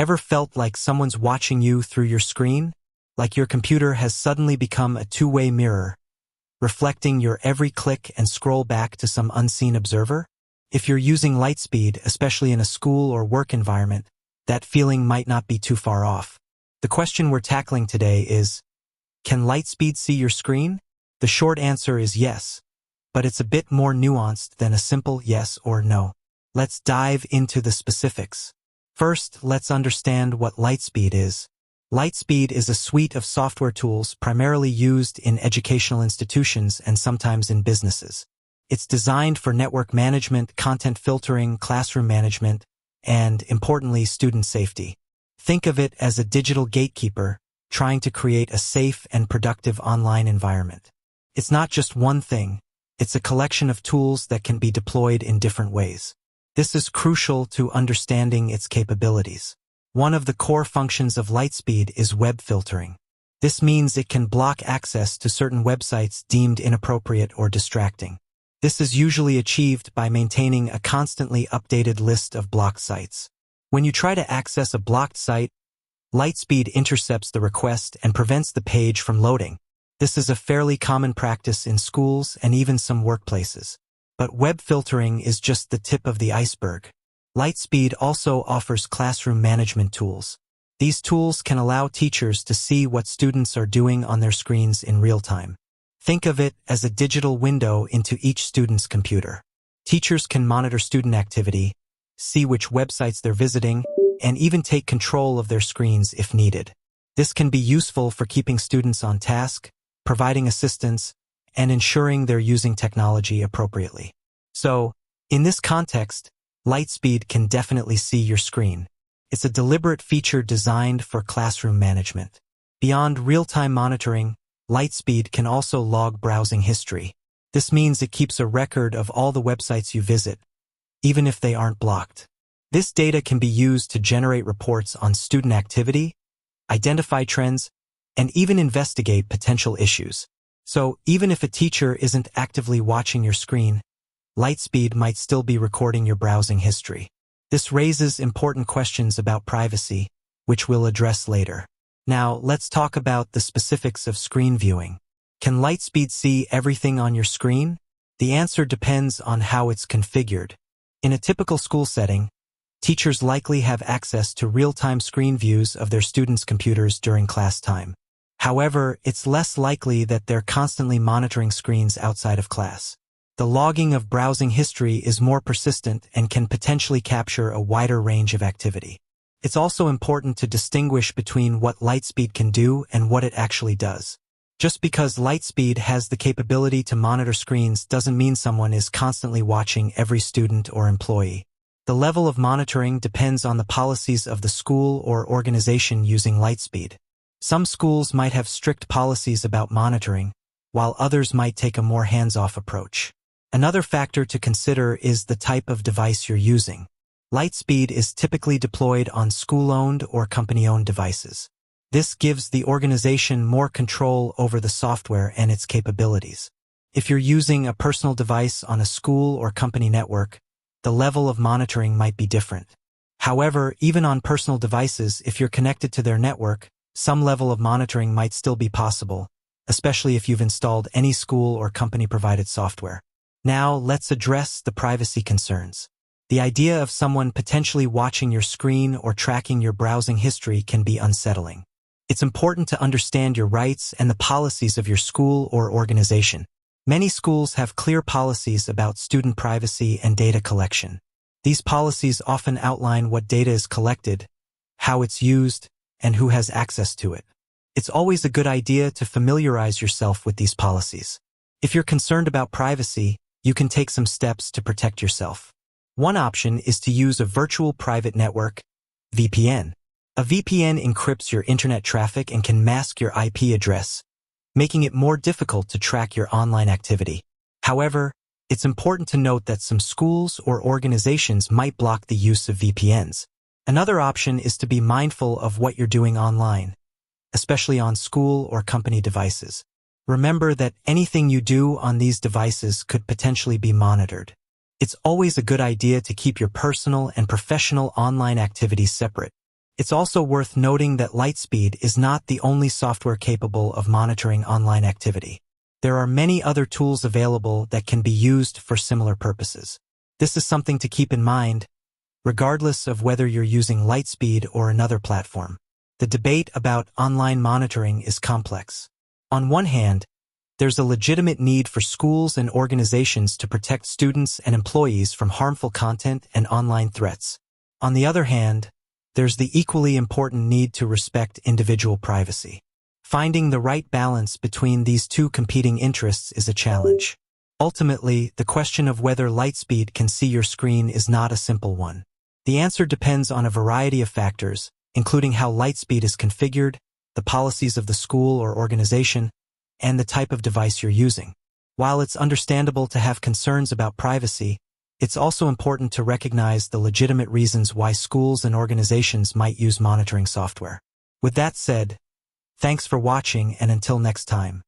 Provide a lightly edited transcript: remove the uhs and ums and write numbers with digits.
Ever felt like someone's watching you through your screen? Like your computer has suddenly become a two-way mirror, reflecting your every click and scroll back to some unseen observer? If you're using Lightspeed, especially in a school or work environment, that feeling might not be too far off. The question we're tackling today is, can Lightspeed see your screen? The short answer is yes, but it's a bit more nuanced than a simple yes or no. Let's dive into the specifics. First, let's understand what Lightspeed is. Lightspeed is a suite of software tools primarily used in educational institutions and sometimes in businesses. It's designed for network management, content filtering, classroom management, and, importantly, student safety. Think of it as a digital gatekeeper trying to create a safe and productive online environment. It's not just one thing, it's a collection of tools that can be deployed in different ways. This is crucial to understanding its capabilities. One of the core functions of Lightspeed is web filtering. This means it can block access to certain websites deemed inappropriate or distracting. This is usually achieved by maintaining a constantly updated list of blocked sites. When you try to access a blocked site, Lightspeed intercepts the request and prevents the page from loading. This is a fairly common practice in schools and even some workplaces. But web filtering is just the tip of the iceberg. Lightspeed also offers classroom management tools. These tools can allow teachers to see what students are doing on their screens in real time. Think of it as a digital window into each student's computer. Teachers can monitor student activity, see which websites they're visiting, and even take control of their screens if needed. This can be useful for keeping students on task, providing assistance, and ensuring they're using technology appropriately. So, in this context, Lightspeed can definitely see your screen. It's a deliberate feature designed for classroom management. Beyond real-time monitoring, Lightspeed can also log browsing history. This means it keeps a record of all the websites you visit, even if they aren't blocked. This data can be used to generate reports on student activity, identify trends, and even investigate potential issues. So, even if a teacher isn't actively watching your screen, Lightspeed might still be recording your browsing history. This raises important questions about privacy, which we'll address later. Now, let's talk about the specifics of screen viewing. Can Lightspeed see everything on your screen? The answer depends on how it's configured. In a typical school setting, teachers likely have access to real-time screen views of their students' computers during class time. However, it's less likely that they're constantly monitoring screens outside of class. The logging of browsing history is more persistent and can potentially capture a wider range of activity. It's also important to distinguish between what Lightspeed can do and what it actually does. Just because Lightspeed has the capability to monitor screens doesn't mean someone is constantly watching every student or employee. The level of monitoring depends on the policies of the school or organization using Lightspeed. Some schools might have strict policies about monitoring, while others might take a more hands-off approach. Another factor to consider is the type of device you're using. Lightspeed is typically deployed on school-owned or company-owned devices. This gives the organization more control over the software and its capabilities. If you're using a personal device on a school or company network, the level of monitoring might be different. However, even on personal devices, if you're connected to their network, some level of monitoring might still be possible, especially if you've installed any school or company-provided software. Now, let's address the privacy concerns. The idea of someone potentially watching your screen or tracking your browsing history can be unsettling. It's important to understand your rights and the policies of your school or organization. Many schools have clear policies about student privacy and data collection. These policies often outline what data is collected, how it's used, and who has access to it. It's always a good idea to familiarize yourself with these policies. If you're concerned about privacy, you can take some steps to protect yourself. One option is to use a virtual private network, VPN. A VPN encrypts your internet traffic and can mask your IP address, making it more difficult to track your online activity. However, it's important to note that some schools or organizations might block the use of VPNs. Another option is to be mindful of what you're doing online, especially on school or company devices. Remember that anything you do on these devices could potentially be monitored. It's always a good idea to keep your personal and professional online activities separate. It's also worth noting that Lightspeed is not the only software capable of monitoring online activity. There are many other tools available that can be used for similar purposes. This is something to keep in mind, regardless of whether you're using Lightspeed or another platform. The debate about online monitoring is complex. On one hand, there's a legitimate need for schools and organizations to protect students and employees from harmful content and online threats. On the other hand, there's the equally important need to respect individual privacy. Finding the right balance between these two competing interests is a challenge. Ultimately, the question of whether Lightspeed can see your screen is not a simple one. The answer depends on a variety of factors, including how Lightspeed is configured, the policies of the school or organization, and the type of device you're using. While it's understandable to have concerns about privacy, it's also important to recognize the legitimate reasons why schools and organizations might use monitoring software. With that said, thanks for watching, and until next time.